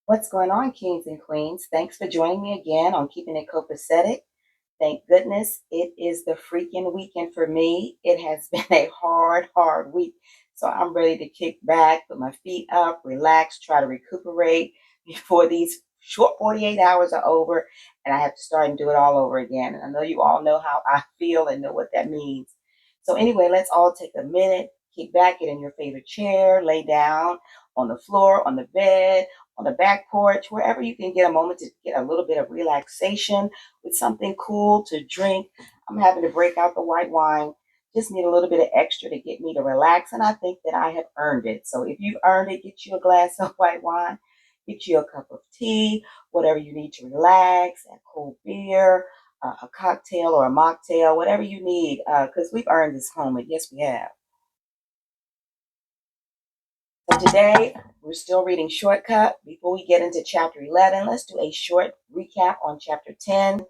What's going on, kings and queens? Thanks for joining me again on Keeping It Copacetic. Thank goodness it is the freaking weekend for me. It has been a hard week. So I'm ready to kick back, put my feet up, relax, try to recuperate before these short 48 hours are over and I have to start and do it all over again. And I know you all know how I feel and know what that means. So anyway, let's all take a minute, kick back, get in your favorite chair, lay down on the floor, on the bed, on the back porch, wherever you can get a moment to get a little bit of relaxation with something cool to drink. I'm having to break out the white wine. Just need a little bit of extra to get me to relax, and I think that I have earned it. So if you've earned it, get you a glass of white wine, get you a cup of tea, whatever you need to relax, a cold beer, a cocktail or a mocktail, whatever you need, because we've earned this moment. Yes, we have. So today, we're still reading Shortcut. Before we get into chapter 11, let's do a short recap on chapter 10.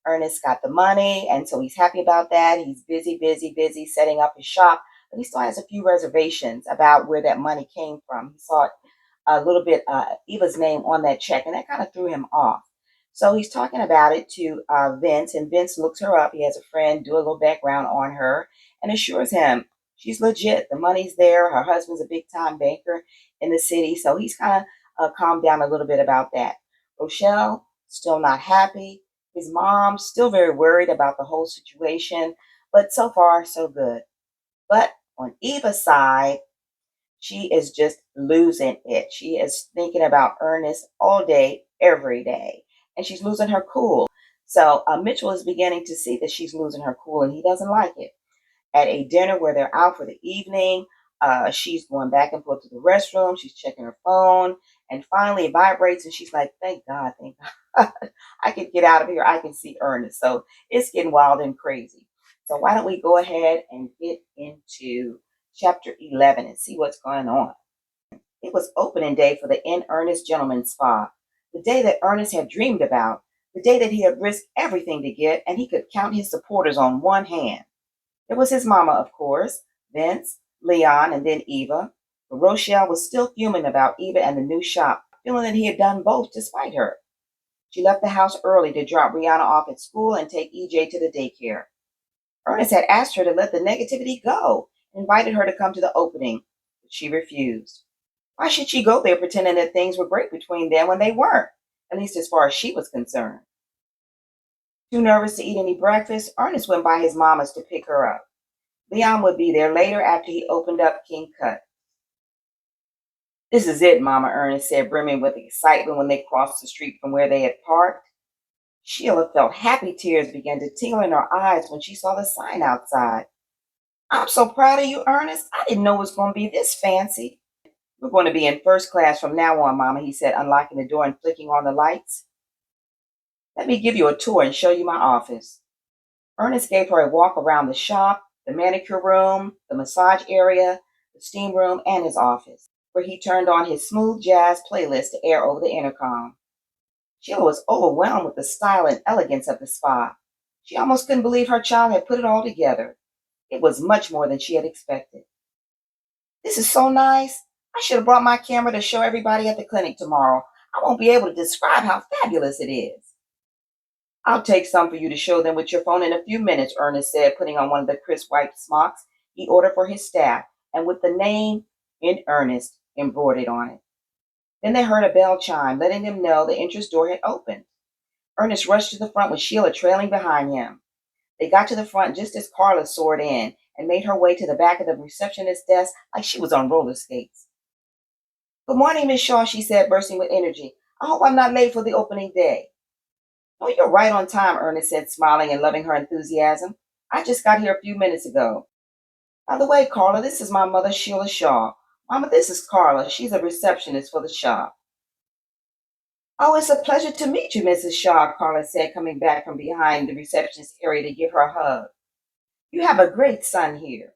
Ernest got the money, and so he's happy about that. He's busy setting up his shop, but he still has a few reservations about where that money came from. He saw a little bit Eva's name on that check, and that kind of threw him off. So he's talking about it to Vince, and Vince looks her up. He has a friend do a little background on her and assures him she's legit. The money's there. Her husband's a big time banker in the city, so he's kind of calmed down a little bit about that. Rochelle still not happy. His mom's still very worried about the whole situation, but so far so good. But on Eva's side, she is just losing it. She is thinking about Ernest all day, every day, and she's losing her cool. So Mitchell is beginning to see that she's losing her cool, and he doesn't like it. At a dinner where they're out for the evening, she's going back and forth to the restroom. She's checking her phone, and finally it vibrates, and she's like, thank God, I can get out of here. I can see Ernest." So it's getting wild and crazy. So why don't we go ahead and get into chapter 11 and see what's going on. It was opening day for the In Ernest Gentleman's Spa, the day that Ernest had dreamed about, the day that he had risked everything to get, and he could count his supporters on one hand. It was his mama, of course, Vince, Leon, and then Eva. But Rochelle was still fuming about Eva and the new shop, feeling that he had done both to spite her. She left the house early to drop Brianna off at school and take EJ to the daycare. Ernest had asked her to let the negativity go, and invited her to come to the opening, but she refused. Why should she go there pretending that things were great between them when they weren't, at least as far as she was concerned? Too nervous to eat any breakfast, Ernest went by his mama's to pick her up. Leon would be there later after he opened up King Cut. "This is it, Mama," Ernest said, brimming with excitement when they crossed the street from where they had parked. Sheila felt happy tears begin to tingle in her eyes when she saw the sign outside. "I'm so proud of you, Ernest. I didn't know it was going to be this fancy." "We're going to be in first class from now on, Mama," he said, unlocking the door and flicking on the lights. "Let me give you a tour and show you my office." Ernest gave her a walk around the shop, the manicure room, the massage area, the steam room, and his office, where he turned on his smooth jazz playlist to air over the intercom. Sheila was overwhelmed with the style and elegance of the spa. She almost couldn't believe her child had put it all together. It was much more than she had expected. "This is so nice. I should have brought my camera to show everybody at the clinic tomorrow. I won't be able to describe how fabulous it is." "I'll take some for you to show them with your phone in a few minutes," Ernest said, putting on one of the crisp white smocks he ordered for his staff, and with the name "In Ernest" embroidered on it. Then they heard a bell chime, letting them know the entrance door had opened. Ernest rushed to the front with Sheila trailing behind him. They got to the front just as Carla soared in and made her way to the back of the receptionist's desk like she was on roller skates. "Good morning, Miss Shaw," she said, bursting with energy. "I hope I'm not late for the opening day." "Oh, you're right on time," Ernest said, smiling and loving her enthusiasm. "I just got here a few minutes ago. By the way, Carla, this is my mother, Sheila Shaw. Mama, this is Carla. She's a receptionist for the shop." "Oh, it's a pleasure to meet you, Mrs. Shaw," Carla said, coming back from behind the receptionist area to give her a hug. "You have a great son here."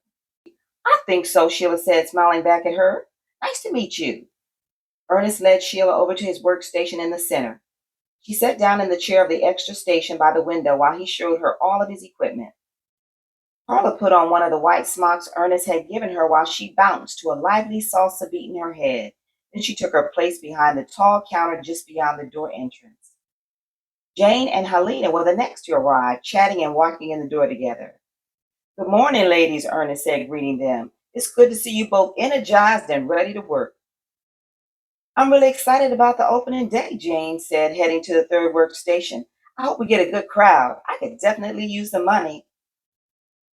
"I think so," Sheila said, smiling back at her. "Nice to meet you." Ernest led Sheila over to his workstation in the center. She sat down in the chair of the extra station by the window while he showed her all of his equipment. Carla put on one of the white smocks Ernest had given her while she bounced to a lively salsa beat in her head. Then she took her place behind the tall counter just beyond the door entrance. Jane and Helena were the next to arrive, chatting and walking in the door together. Good morning, ladies, Ernest said, greeting them. It's good to see you both energized and ready to work. I'm really excited about the opening day, Jane said, heading to the third workstation. I hope we get a good crowd. I could definitely use the money.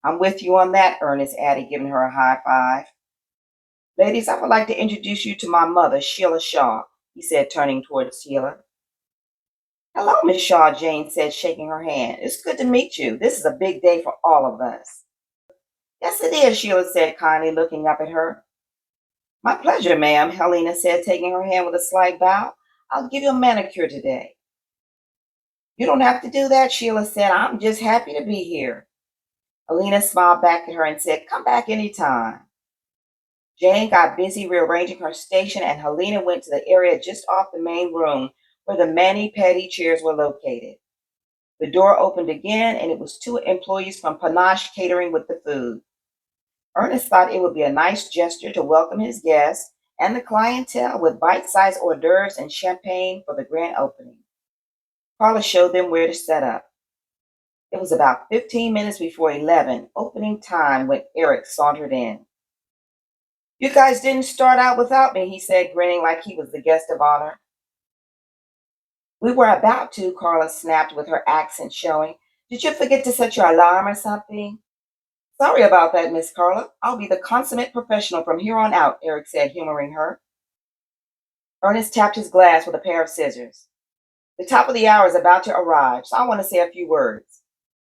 I'm with you on that, Ernest added, giving her a high five. Ladies, I would like to introduce you to my mother, Sheila Shaw, he said, turning towards Sheila. Hello, Miss Shaw, Jane said, shaking her hand. It's good to meet you. This is a big day for all of us. Yes, it is, Sheila said, kindly looking up at her. My pleasure, ma'am, Helena said, taking her hand with a slight bow. I'll give you a manicure today. You don't have to do that, Sheila said. I'm just happy to be here. Helena smiled back at her and said, come back anytime. Jane got busy rearranging her station, and Helena went to the area just off the main room where the mani-pedi chairs were located. The door opened again, and it was two employees from Panache Catering with the food. Ernest thought it would be a nice gesture to welcome his guests and the clientele with bite-sized hors d'oeuvres and champagne for the grand opening. Carla showed them where to set up. It was about 15 minutes before 11, opening time, when Eric sauntered in. You guys didn't start out without me, he said, grinning like he was the guest of honor. We were about to, Carla snapped with her accent showing. Did you forget to set your alarm or something? Sorry about that, Miss Carla. I'll be the consummate professional from here on out, Eric said, humoring her. Ernest tapped his glass with a pair of scissors. The top of the hour is about to arrive, so I want to say a few words.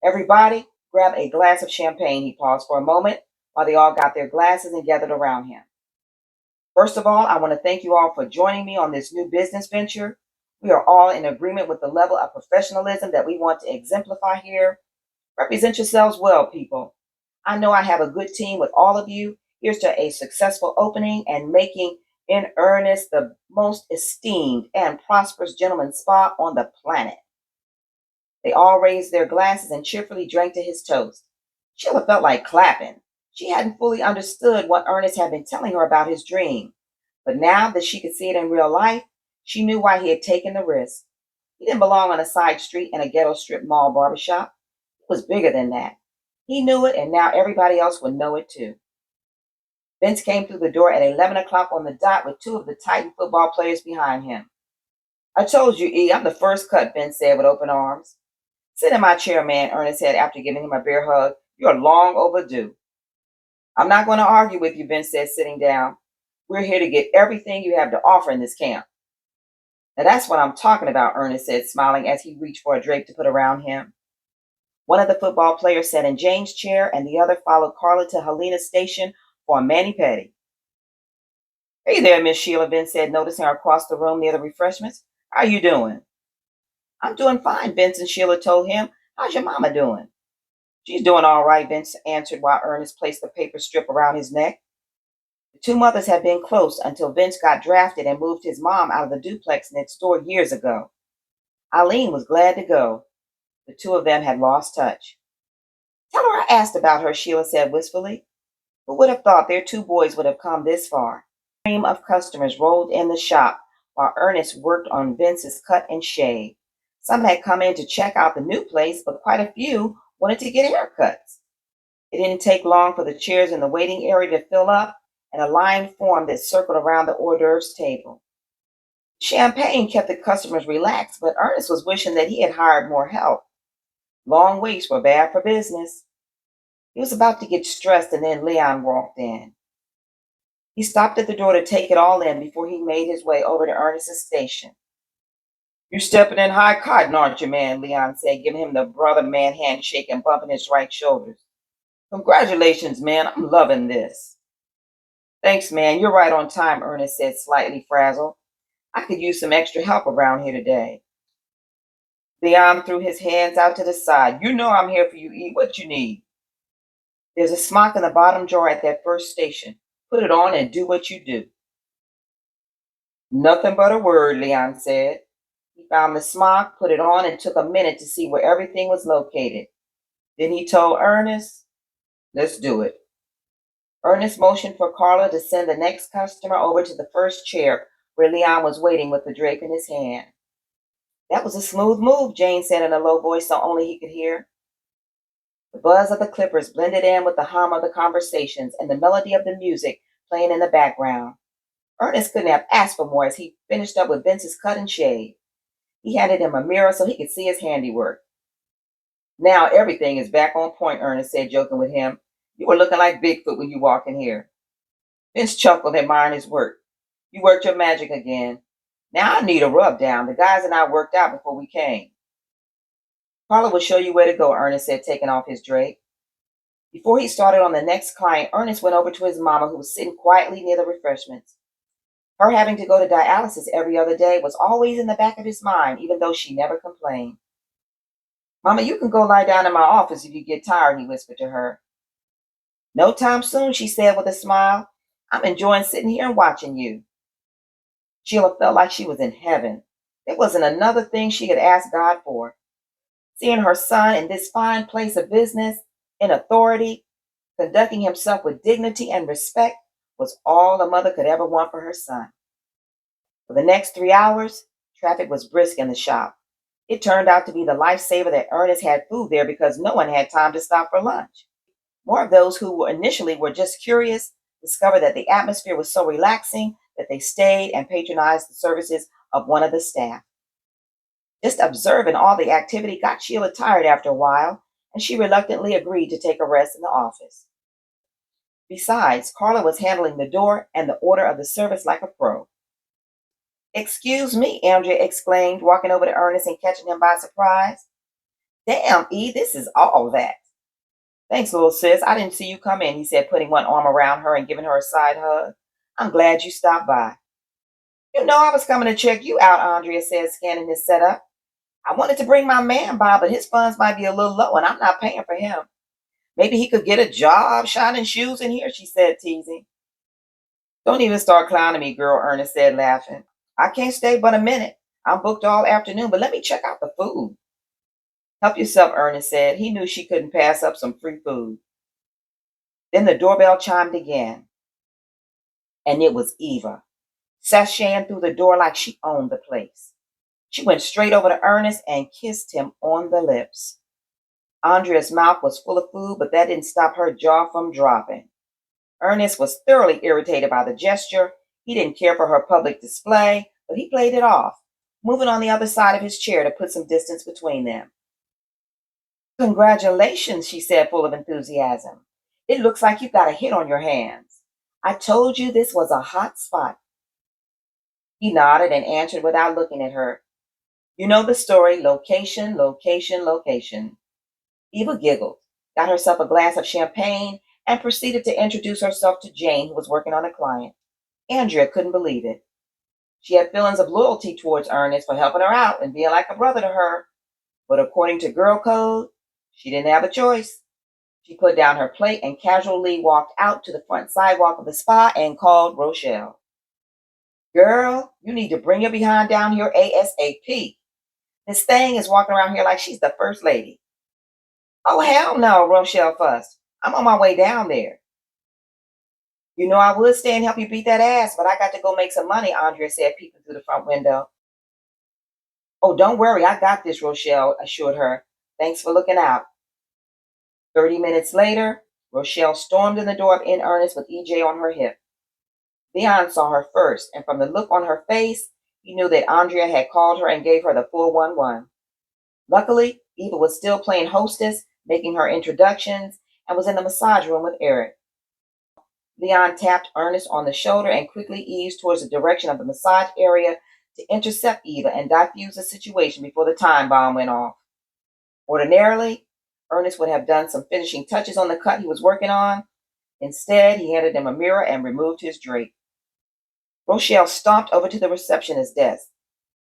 Everybody, grab a glass of champagne, he paused for a moment while they all got their glasses and gathered around him. First of all, I want to thank you all for joining me on this new business venture. We are all in agreement with the level of professionalism that we want to exemplify here. Represent yourselves well, people. I know I have a good team with all of you. Here's to a successful opening and making in Ernest the most esteemed and prosperous gentleman spa on the planet. They all raised their glasses and cheerfully drank to his toast. Sheila felt like clapping. She hadn't fully understood what Ernest had been telling her about his dream. But now that she could see it in real life, she knew why he had taken the risk. He didn't belong on a side street in a ghetto strip mall barbershop. It was bigger than that. He knew it, and now everybody else would know it too. Vince came through the door at 11 o'clock on the dot with two of the Titan football players behind him. I told you, E, I'm the first cut, Vince said with open arms. Sit in my chair, man, Ernest said after giving him a bear hug. You're long overdue. I'm not going to argue with you, Vince said, sitting down. We're here to get everything you have to offer in this camp. Now that's what I'm talking about, Ernest said, smiling as he reached for a drape to put around him. One of the football players sat in Jane's chair, and the other followed Carla to Helena's station for a mani-pedi. Hey there, Miss Sheila, Vince said, noticing her across the room near the refreshments. How you doing? I'm doing fine, Vince and Sheila told him. How's your mama doing? She's doing all right, Vince answered while Ernest placed the paper strip around his neck. The two mothers had been close until Vince got drafted and moved his mom out of the duplex next door years ago. Eileen was glad to go. The two of them had lost touch. Tell her I asked about her, Sheila said wistfully. Who would have thought their two boys would have come this far? A stream of customers rolled in the shop while Ernest worked on Vince's cut and shave. Some had come in to check out the new place, but quite a few wanted to get haircuts. It didn't take long for the chairs in the waiting area to fill up, and a line formed that circled around the hors d'oeuvres table. Champagne kept the customers relaxed, but Ernest was wishing that he had hired more help. Long waits were bad for business. He was about to get stressed, and then Leon walked in. He stopped at the door to take it all in before he made his way over to Ernest's station. You're stepping in high cotton, aren't you, man? Leon said, giving him the brother man handshake and bumping his right shoulders. Congratulations, man. I'm loving this. Thanks, man. You're right on time, Ernest said, slightly frazzled. I could use some extra help around here today. Leon threw his hands out to the side. You know I'm here for you, E. What you need? There's a smock in the bottom drawer at that first station. Put it on and do what you do. Nothing but a word, Leon said. He found the smock, put it on, and took a minute to see where everything was located. Then he told Ernest, let's do it. Ernest motioned for Carla to send the next customer over to the first chair where Leon was waiting with the drape in his hand. That was a smooth move, Jane said in a low voice so only he could hear. The buzz of the clippers blended in with the hum of the conversations and the melody of the music playing in the background. Ernest couldn't have asked for more as he finished up with Vince's cut and shave. He handed him a mirror so he could see his handiwork. Now everything is back on point, Ernest said, joking with him. You were looking like Bigfoot when you walked in here. Vince chuckled, admiring his work. You worked your magic again. Now I need a rub down. The guys and I worked out before we came. Carla will show you where to go, Ernest said, taking off his drape. Before he started on the next client, Ernest went over to his mama, who was sitting quietly near the refreshments. Her having to go to dialysis every other day was always in the back of his mind, even though she never complained. Mama, you can go lie down in my office if you get tired, he whispered to her. No time soon, she said with a smile. I'm enjoying sitting here and watching you. Sheila felt like she was in heaven. There wasn't another thing she could ask God for. Seeing her son in this fine place of business, in authority, conducting himself with dignity and respect, was all a mother could ever want for her son. For the next 3 hours, traffic was brisk in the shop. It turned out to be the lifesaver that Ernest had food there because no one had time to stop for lunch. More of those who initially were just curious discovered that the atmosphere was so relaxing that they stayed and patronized the services of one of the staff. Just observing all the activity got Sheila tired after a while, and she reluctantly agreed to take a rest in the office. Besides, Carla was handling the door and the order of the service like a pro. Excuse me, Andrea exclaimed, walking over to Ernest and catching him by surprise. Damn, E, this is all that. Thanks, little sis. I didn't see you come in, he said, putting one arm around her and giving her a side hug. I'm glad you stopped by. You know I was coming to check you out, Andrea said, scanning his setup. I wanted to bring my man by, but his funds might be a little low and I'm not paying for him. Maybe he could get a job shining shoes in here, she said, teasing. Don't even start clowning me, girl, Ernest said, laughing. I can't stay but a minute. I'm booked all afternoon, but let me check out the food. Help yourself, Ernest said. He knew she couldn't pass up some free food. Then the doorbell chimed again. And it was Eva, sashaying through the door like she owned the place. She went straight over to Ernest and kissed him on the lips. Andrea's mouth was full of food, but that didn't stop her jaw from dropping. Ernest was thoroughly irritated by the gesture. He didn't care for her public display, but he played it off, moving on the other side of his chair to put some distance between them. Congratulations, she said, full of enthusiasm. It looks like you've got a hit on your hands. I told you this was a hot spot. He nodded and answered without looking at her. You know the story, location, location, location. Eva giggled, got herself a glass of champagne, and proceeded to introduce herself to Jane, who was working on a client. Andrea couldn't believe it. She had feelings of loyalty towards Ernest for helping her out and being like a brother to her. But according to girl code, she didn't have a choice. She put down her plate and casually walked out to the front sidewalk of the spa and called Rochelle. Girl, you need to bring your behind down here ASAP. This thing is walking around here like she's the first lady. Oh, hell no, Rochelle fussed. I'm on my way down there. You know I would stay and help you beat that ass, but I got to go make some money, Andrea said, peeping through the front window. Oh, don't worry, I got this, Rochelle assured her. Thanks for looking out. 30 minutes later, Rochelle stormed in the door of In Earnest with EJ on her hip. Leon saw her first, and from the look on her face, he knew that Andrea had called her and gave her the 411. Luckily, Eva was still playing hostess, making her introductions, and was in the massage room with Eric. Leon tapped Ernest on the shoulder and quickly eased towards the direction of the massage area to intercept Eva and diffuse the situation before the time bomb went off. Ordinarily, Ernest would have done some finishing touches on the cut he was working on. Instead, he handed him a mirror and removed his drape. Rochelle stomped over to the receptionist's desk.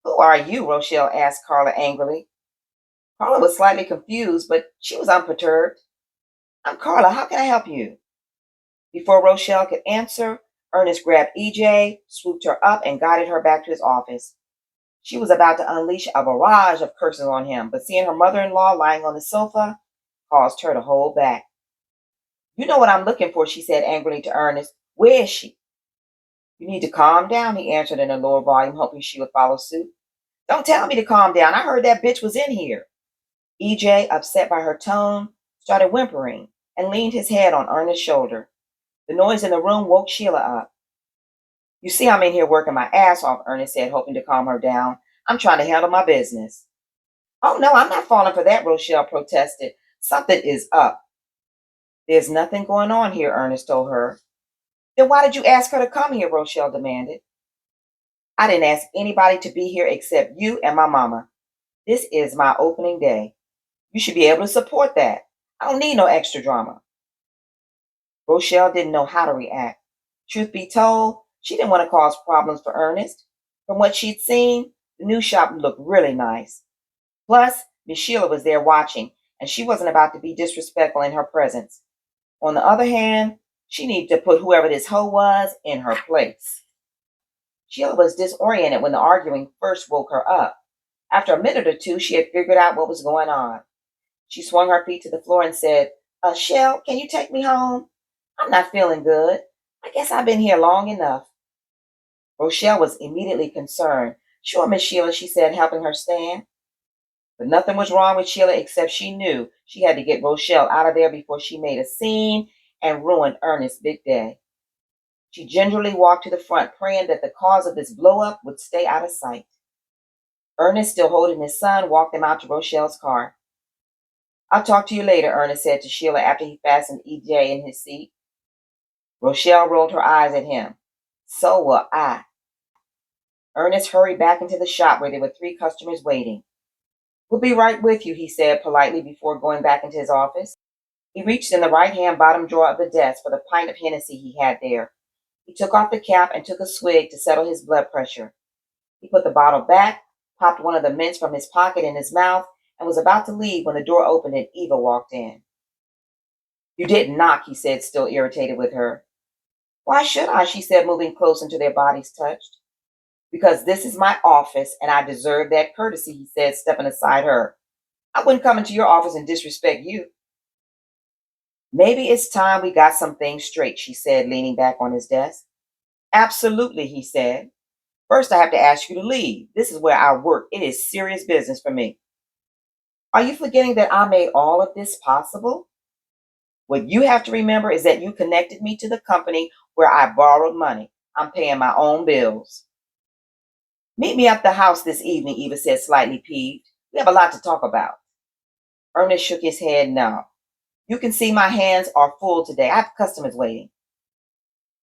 Who are you? Rochelle asked Carla angrily. Carla was slightly confused, but she was unperturbed. I'm Carla. How can I help you? Before Rochelle could answer, Ernest grabbed EJ, swooped her up, and guided her back to his office. She was about to unleash a barrage of curses on him, but seeing her mother-in-law lying on the sofa caused her to hold back. You know what I'm looking for, she said angrily to Ernest. Where is she? You need to calm down, he answered in a lower volume, hoping she would follow suit. Don't tell me to calm down. I heard that bitch was in here. EJ, upset by her tone, started whimpering and leaned his head on Ernest's shoulder. The noise in the room woke Sheila up. You see, I'm in here working my ass off, Ernest said, hoping to calm her down. I'm trying to handle my business. Oh, no, I'm not falling for that, Rochelle protested. Something is up. There's nothing going on here, Ernest told her. Then why did you ask her to come here, Rochelle demanded. I didn't ask anybody to be here except you and my mama. This is my opening day. You should be able to support that. I don't need no extra drama. Rochelle didn't know how to react. Truth be told, she didn't want to cause problems for Ernest. From what she'd seen, the new shop looked really nice. Plus, Miss Sheila was there watching, and she wasn't about to be disrespectful in her presence. On the other hand, she needed to put whoever this hoe was in her place. Sheila was disoriented when the arguing first woke her up. After a minute or two, she had figured out what was going on. She swung her feet to the floor and said, Shell, can you take me home? I'm not feeling good. I guess I've been here long enough. Rochelle was immediately concerned. Sure, Miss Sheila, she said, helping her stand. But nothing was wrong with Sheila except she knew she had to get Rochelle out of there before she made a scene and ruined Ernest's big day. She gingerly walked to the front, praying that the cause of this blow-up would stay out of sight. Ernest, still holding his son, walked them out to Rochelle's car. I'll talk to you later, Ernest said to Sheila after he fastened EJ in his seat. Rochelle rolled her eyes at him. So will I. Ernest hurried back into the shop where there were 3 customers waiting. We'll be right with you, he said politely before going back into his office. He reached in the right-hand bottom drawer of the desk for the pint of Hennessy he had there. He took off the cap and took a swig to settle his blood pressure. He put the bottle back, popped one of the mints from his pocket in his mouth, and was about to leave when the door opened and Eva walked in. You didn't knock, he said, still irritated with her. Why should I, she said, moving close until their bodies touched. Because this is my office and I deserve that courtesy, he said, stepping aside her. I wouldn't come into your office and disrespect you. Maybe it's time we got some things straight, she said, leaning back on his desk. Absolutely, he said. First, I have to ask you to leave. This is where I work. It is serious business for me. Are you forgetting that I made all of this possible? What you have to remember is that you connected me to the company where I borrowed money. I'm paying my own bills. Meet me at the house this evening, Eva said, slightly peeved. We have a lot to talk about. Ernest shook his head no. You can see my hands are full today. I have customers waiting.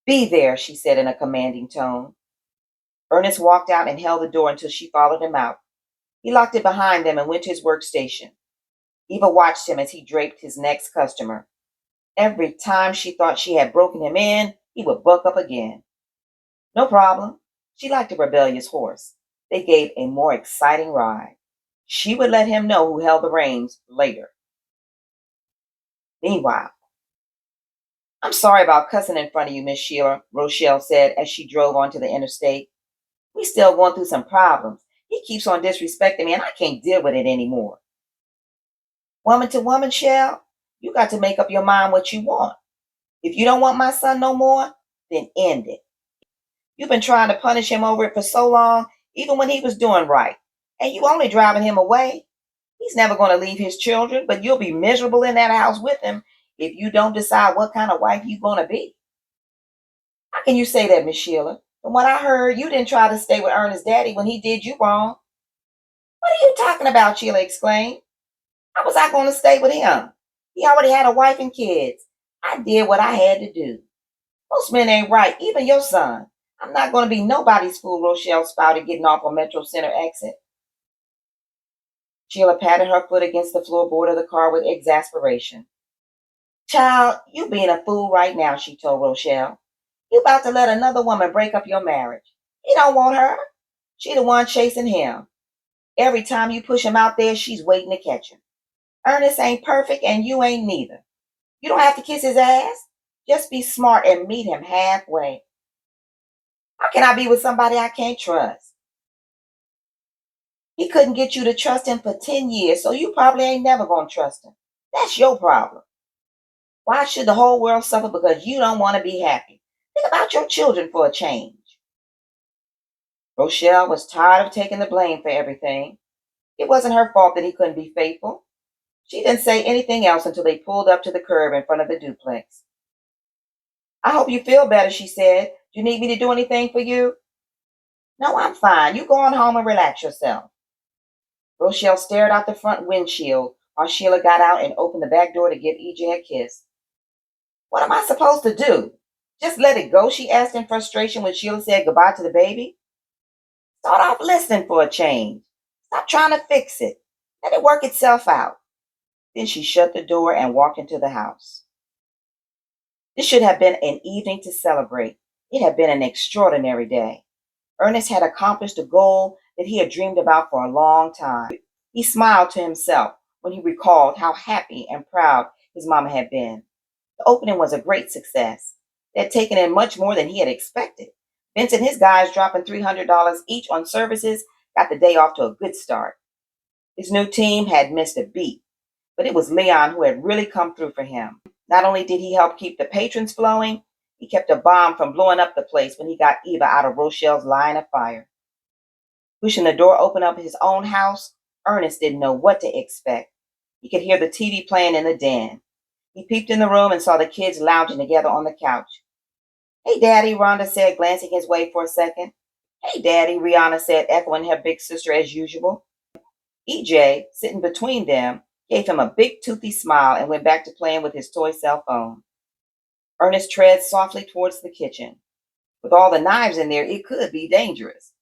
Be there, she said in a commanding tone. Ernest walked out and held the door until she followed him out. He locked it behind them and went to his workstation. Eva watched him as he draped his next customer. Every time she thought she had broken him in, he would buck up again. No problem. She liked a rebellious horse. They gave a more exciting ride. She would let him know who held the reins later. Meanwhile, I'm sorry about cussing in front of you, Miss Sheila, Rochelle said as she drove onto the interstate. We still going through some problems. He keeps on disrespecting me and I can't deal with it anymore. Woman to woman, Shell, you got to make up your mind what you want. If you don't want my son no more, then end it. You've been trying to punish him over it for so long, even when he was doing right. And you only driving him away. He's never going to leave his children, but you'll be miserable in that house with him if you don't decide what kind of wife you're going to be. How can you say that, Miss Sheila? From what I heard, you didn't try to stay with Ernest's daddy when he did you wrong. What are you talking about? Sheila exclaimed. How was I going to stay with him? He already had a wife and kids. I did what I had to do. Most men ain't right, even your son. I'm not going to be nobody's fool, Rochelle spouted, getting off on Metro Center exit. Sheila patted her foot against the floorboard of the car with exasperation. Child, you being a fool right now, she told Rochelle. You about to let another woman break up your marriage. He don't want her. She the one chasing him. Every time you push him out there, she's waiting to catch him. Ernest ain't perfect and you ain't neither. You don't have to kiss his ass. Just be smart and meet him halfway. How can I be with somebody I can't trust? He couldn't get you to trust him for 10 years, so you probably ain't never going to trust him. That's your problem. Why should the whole world suffer because you don't want to be happy? Think about your children for a change. Rochelle was tired of taking the blame for everything. It wasn't her fault that he couldn't be faithful. She didn't say anything else until they pulled up to the curb in front of the duplex. I hope you feel better, she said. Do you need me to do anything for you? No, I'm fine. You go on home and relax yourself. Rochelle stared out the front windshield while Sheila got out and opened the back door to give EJ a kiss. What am I supposed to do? Just let it go, she asked in frustration when Sheila said goodbye to the baby. Start off listening for a change. Stop trying to fix it. Let it work itself out. Then she shut the door and walked into the house. This should have been an evening to celebrate. It had been an extraordinary day. Ernest had accomplished a goal that he had dreamed about for a long time. He smiled to himself when he recalled how happy and proud his mama had been. The opening was a great success. They had taken in much more than he had expected. Vince and his guys, dropping $300 each on services, got the day off to a good start. His new team had missed a beat, but it was Leon who had really come through for him. Not only did he help keep the patrons flowing, he kept a bomb from blowing up the place when he got Eva out of Rochelle's line of fire. Pushing the door open of his own house, Ernest didn't know what to expect. He could hear the TV playing in the den. He peeped in the room and saw the kids lounging together on the couch. Hey, Daddy, Rhonda said, glancing his way for a second. Hey, Daddy, Rihanna said, echoing her big sister as usual. EJ, sitting between them, gave him a big toothy smile and went back to playing with his toy cell phone. Ernest tread softly towards the kitchen. With all the knives in there, it could be dangerous.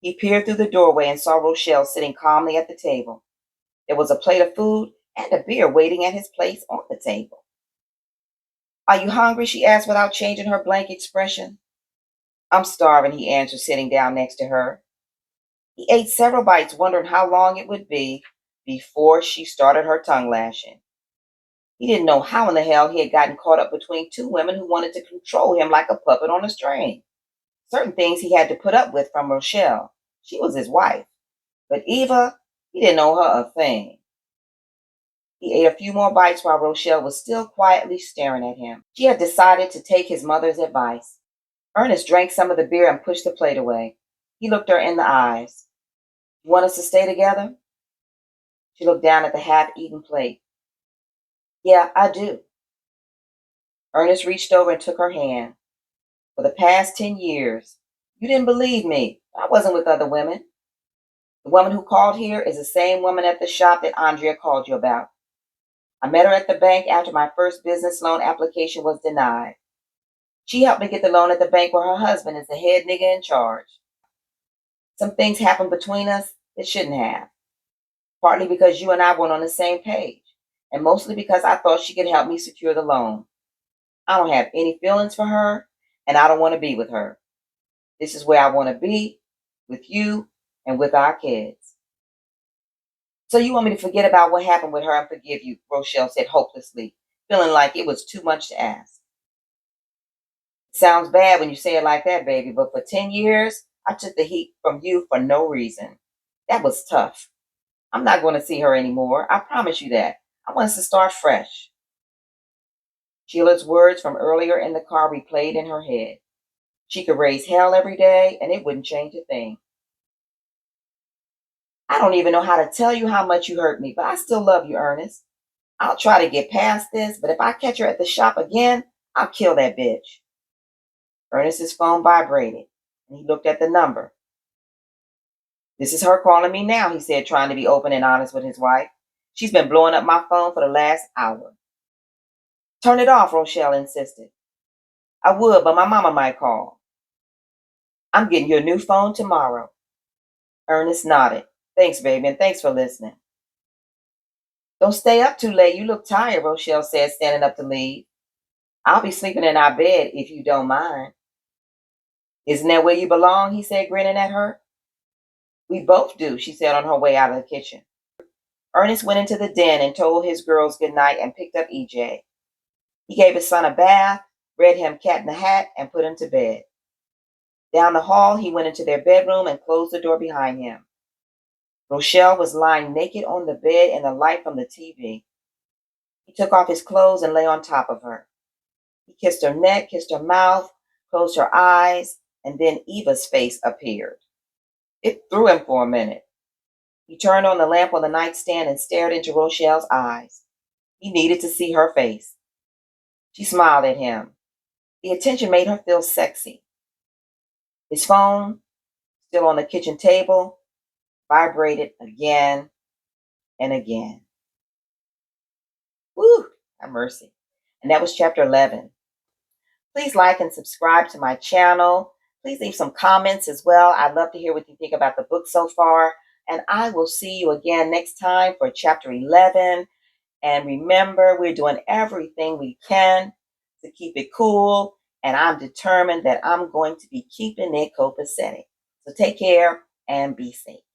He peered through the doorway and saw Rochelle sitting calmly at the table. There was a plate of food and a beer waiting at his place on the table. Are you hungry? She asked without changing her blank expression. I'm starving, he answered, sitting down next to her. He ate several bites, wondering how long it would be before she started her tongue lashing. He didn't know how in the hell he had gotten caught up between two women who wanted to control him like a puppet on a string. Certain things he had to put up with from Rochelle. She was his wife. But Eva, he didn't know her a thing. He ate a few more bites while Rochelle was still quietly staring at him. She had decided to take his mother's advice. Ernest drank some of the beer and pushed the plate away. He looked her in the eyes. You want us to stay together? She looked down at the half-eaten plate. Yeah, I do. Ernest reached over and took her hand. For the past 10 years, you didn't believe me. I wasn't with other women. The woman who called here is the same woman at the shop that Andrea called you about. I met her at the bank after my first business loan application was denied. She helped me get the loan at the bank where her husband is the head nigga in charge. Some things happened between us that shouldn't have. Partly because you and I weren't on the same page, and mostly because I thought she could help me secure the loan. I don't have any feelings for her, and I don't want to be with her. This is where I want to be, with you and with our kids. So you want me to forget about what happened with her and forgive you, Rochelle said hopelessly, feeling like it was too much to ask. Sounds bad when you say it like that, baby, but for 10 years, I took the heat from you for no reason. That was tough. I'm not going to see her anymore. I promise you that. I want us to start fresh. Sheila's words from earlier in the car replayed in her head. She could raise hell every day, and it wouldn't change a thing. I don't even know how to tell you how much you hurt me, but I still love you, Ernest. I'll try to get past this, but if I catch her at the shop again, I'll kill that bitch. Ernest's phone vibrated, and he looked at the number. This is her calling me now, he said, trying to be open and honest with his wife. She's been blowing up my phone for the last hour. Turn it off, Rochelle insisted. I would, but my mama might call. I'm getting you a new phone tomorrow. Ernest nodded. Thanks, baby, and thanks for listening. Don't stay up too late. You look tired, Rochelle said, standing up to leave. I'll be sleeping in our bed if you don't mind. Isn't that where you belong? He said, grinning at her. We both do, she said on her way out of the kitchen. Ernest went into the den and told his girls good night and picked up EJ. He gave his son a bath, read him Cat in the Hat, and put him to bed. Down the hall, he went into their bedroom and closed the door behind him. Rochelle was lying naked on the bed in the light from the TV. He took off his clothes and lay on top of her. He kissed her neck, kissed her mouth, closed her eyes, and then Eva's face appeared. It threw him for a minute. He turned on the lamp on the nightstand and stared into Rochelle's eyes. He needed to see her face. She smiled at him. The attention made her feel sexy. His phone, still on the kitchen table, vibrated again and again. Whew, have mercy. And that was chapter 11. Please like and subscribe to my channel. Please leave some comments as well. I'd love to hear what you think about the book so far. And I will see you again next time for chapter 11. And remember, we're doing everything we can to keep it cool. And I'm determined that I'm going to be keeping it copacetic. So take care and be safe.